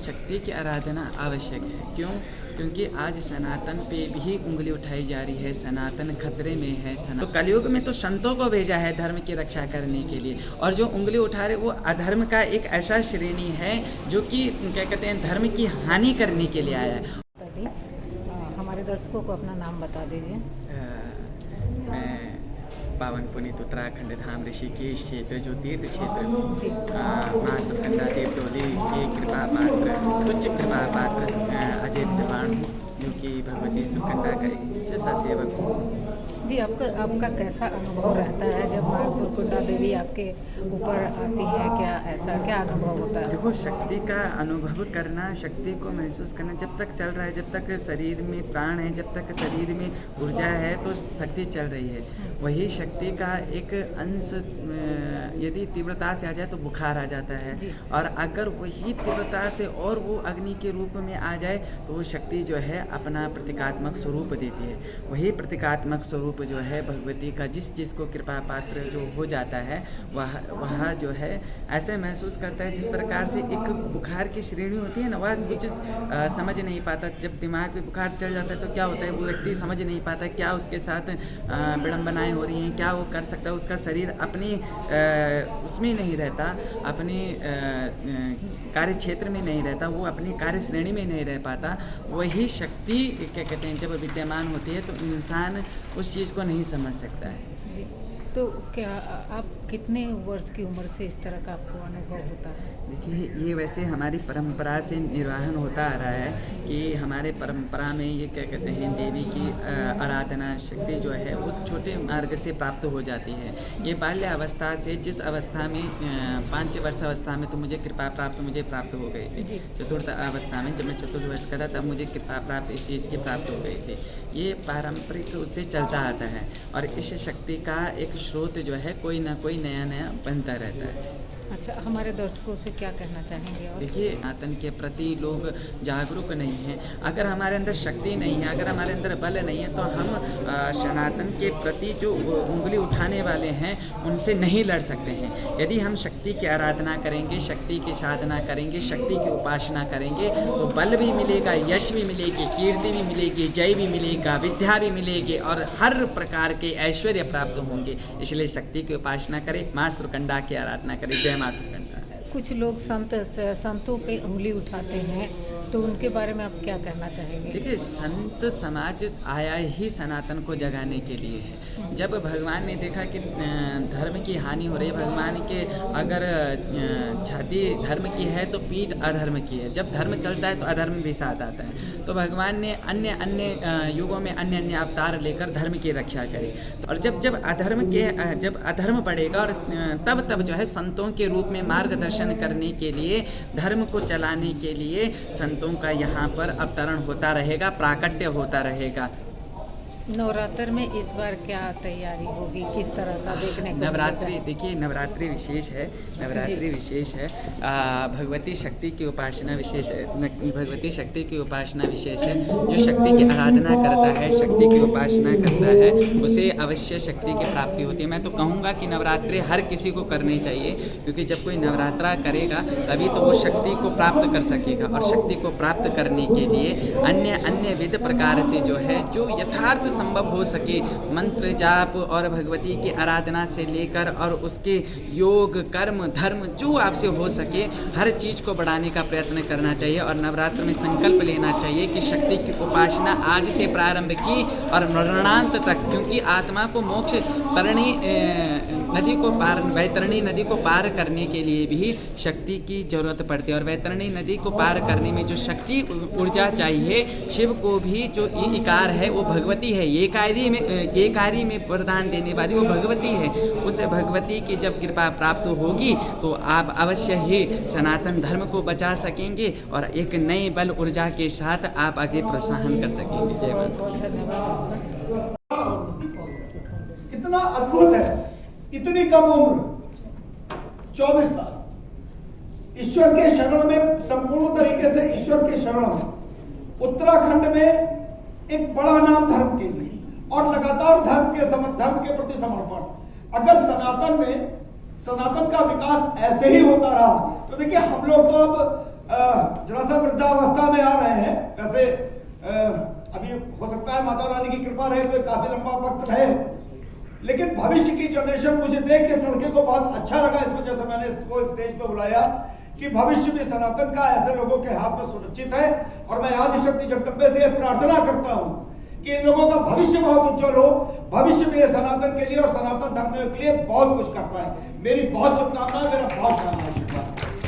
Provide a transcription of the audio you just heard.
शक्ति की आराधना आवश्यक है। क्यों? क्योंकि आज सनातन पे भी उंगली उठाई जा रही है, सनातन खतरे में है। तो कलयुग में तो संतों को भेजा है धर्म की रक्षा करने के लिए, और जो उंगली उठा रहे वो अधर्म का एक ऐसा श्रेणी है जो कि क्या कहते हैं, धर्म की हानि करने के लिए आया है। हमारे दर्शकों को अपना नाम बता दीजिए। मैं पावन पुनीत उत्तराखंड धाम ऋषिकेश क्षेत्र जो तीर्थ क्षेत्र में माँ सुकन्या देव डोली के कृपा पात्र, उच्च कृपा पात्र अजय जवान, जो कि भगवती सुकन्या का एक उच्च सा सेवक हूँ। जी, आपका कैसा अनुभव रहता है जब माँ सुरकुंडा देवी आपके ऊपर आती है? क्या अनुभव होता है? देखो, शक्ति का अनुभव करना, शक्ति को महसूस करना जब तक चल रहा है, जब तक शरीर में प्राण है, जब तक शरीर में ऊर्जा है, तो शक्ति चल रही है। वही शक्ति का एक अंश यदि तीव्रता से आ जाए तो बुखार आ जाता है, और अगर वही तीव्रता से और वो अग्नि के रूप में आ जाए तो वो शक्ति जो है अपना प्रतीकात्मक स्वरूप देती है। वही प्रतीकात्मक स्वरूप जो है भगवती का, जिस को कृपा पात्र जो हो जाता है वह जो है ऐसे महसूस करता है जिस प्रकार से एक बुखार की श्रेणी होती है ना, वह कुछ समझ नहीं पाता। जब दिमाग में बुखार चढ़ जाता है तो क्या होता है, वो व्यक्ति समझ नहीं पाता क्या उसके साथ विडम्बनाएं हो रही हैं, क्या वो कर सकता है। उसका शरीर अपनी उसमें नहीं रहता, अपनी कार्य क्षेत्र में नहीं रहता, वो अपनी कार्य श्रेणी में नहीं रह पाता। वही शक्ति क्या कहते हैं जब विद्यमान होती है तो इंसान उस चीज़ को नहीं समझ सकता है। जी, तो क्या आप कितने वर्ष की उम्र से इस तरह का आपको अनुभव होता है? देखिए, ये वैसे हमारी परंपरा से निर्वाहन होता आ रहा है कि हमारे परंपरा में ये क्या कहते हैं, देवी की आराधना शक्ति जो है वो छोटे मार्ग से प्राप्त हो जाती है। ये बाल्य अवस्था से, जिस अवस्था में 5 वर्ष अवस्था में तो मुझे कृपा प्राप्त हो गई थी। चतुर्थ अवस्था में जब मैं चतुर्थ वर्ष का था तब मुझे कृपा प्राप्त इस चीज़ की प्राप्त हो गई थी। ये पारंपरिक उससे चलता आता है, और इस शक्ति का एक स्रोत जो है कोई ना कोई नया बनता रहता है। अच्छा, हमारे दर्शकों से क्या कहना चाहेंगे? और देखिए, सनातन के प्रति लोग जागरूक नहीं हैं। अगर हमारे अंदर शक्ति नहीं है, अगर हमारे अंदर बल नहीं है, तो हम सनातन के प्रति जो उंगली उठाने वाले हैं उनसे नहीं लड़ सकते हैं। यदि हम शक्ति की आराधना करेंगे, शक्ति की साधना करेंगे, शक्ति की उपासना करेंगे तो बल भी मिलेगा, यश भी मिलेगी, कीर्ति भी मिलेगी, जय भी मिलेगा, विद्या भी मिलेगी, और हर प्रकार के ऐश्वर्य प्राप्त होंगे। इसलिए शक्ति की उपासना करें, माँ सुरकंडा की आराधना करें। जय माँ सुरकंडा। कुछ लोग संतों पे उंगली उठाते हैं, तो उनके बारे में आप क्या कहना चाहेंगे? देखिए, संत समाज आया ही सनातन को जगाने के लिए है। जब भगवान ने देखा कि धर्म की हानि हो रही है, भगवान के अगर छाती धर्म की है तो पीठ अधर्म की है, जब धर्म चलता है तो अधर्म भी साथ आता है। तो भगवान ने अन्य युगों में अन्य अवतार लेकर धर्म की रक्षा करी, और जब अधर्म बढ़ेगा और तब जो है संतों के रूप में मार्गदर्शन करने के लिए, धर्म को चलाने के लिए संतों का यहाँ पर अवतरण होता रहेगा, प्राकट्य होता रहेगा। नवरात्र में इस बार क्या तैयारी होगी, किस तरह का देखने को? नवरात्रि, देखिए नवरात्रि विशेष है, नवरात्रि विशेष है। भगवती शक्ति की उपासना विशेष है, भगवती शक्ति की उपासना विशेष है। जो शक्ति की आराधना करता है, शक्ति की उपासना करता है, उसे अवश्य शक्ति की प्राप्ति होती है। मैं तो कहूँगा कि नवरात्रि हर किसी को करनी चाहिए, क्योंकि जब कोई नवरात्रा करेगा तभी तो वो शक्ति को प्राप्त कर सकेगा, और शक्ति को प्राप्त करने के लिए अन्य विध प्रकार से जो है, जो यथार्थ संभव हो सके, मंत्र जाप और भगवती की आराधना से लेकर और उसके योग कर्म धर्म जो आपसे हो सके, हर चीज़ को बढ़ाने का प्रयत्न करना चाहिए। और नवरात्र में संकल्प लेना चाहिए कि शक्ति की उपासना आज से प्रारंभ की और मरणांत तक, क्योंकि आत्मा को मोक्ष वैतरणी नदी को पार करने के लिए भी शक्ति की जरूरत पड़ती है, और वैतरणी नदी को पार करने में जो शक्ति ऊर्जा चाहिए, शिव को भी जो इकार है वो भगवती है, ये कार्य में वरदान देने वाली वो भगवती है। उस भगवती की जब कृपा प्राप्त होगी तो आप अवश्य ही सनातन धर्म को बचा सकेंगे, और एक नए बल ऊर्जा के साथ आप आगे प्रोत्साहन कर सकेंगे। जय माता। कितना अद्भुत है, इतनी कम उम्र 24 साल, ईश्वर के शरण में, संपूर्ण तरीके से ईश्वर के शरण में, उत्तराखंड में एक बड़ा नाम धर्म के लिए, और लगातार धर्म के प्रति समर्पण। अगर सनातन का विकास ऐसे ही होता रहा तो देखिए, हम लोग तो अब जरा सा वृद्धावस्था में आ रहे हैं। वैसे अभी हो सकता है माता रानी की कृपा रहे तो काफी लंबा वक्त रहे, लेकिन भविष्य की जनरेशन, मुझे देख के लड़के को बहुत अच्छा लगा, इस वजह से मैंने इसको स्टेज पे बुलाया कि भविष्य में सनातन का ऐसे लोगों के हाथ में सुरक्षित है। और मैं आदिशक्ति जगदम्बे से प्रार्थना करता हूं कि इन लोगों का भविष्य बहुत उज्जवल हो, भविष्य में ये सनातन के लिए और सनातन धर्म के लिए बहुत कुछ कर पाए। मेरी बहुत शुभकामनाएं, मेरा बहुत शानदार आशीर्वाद।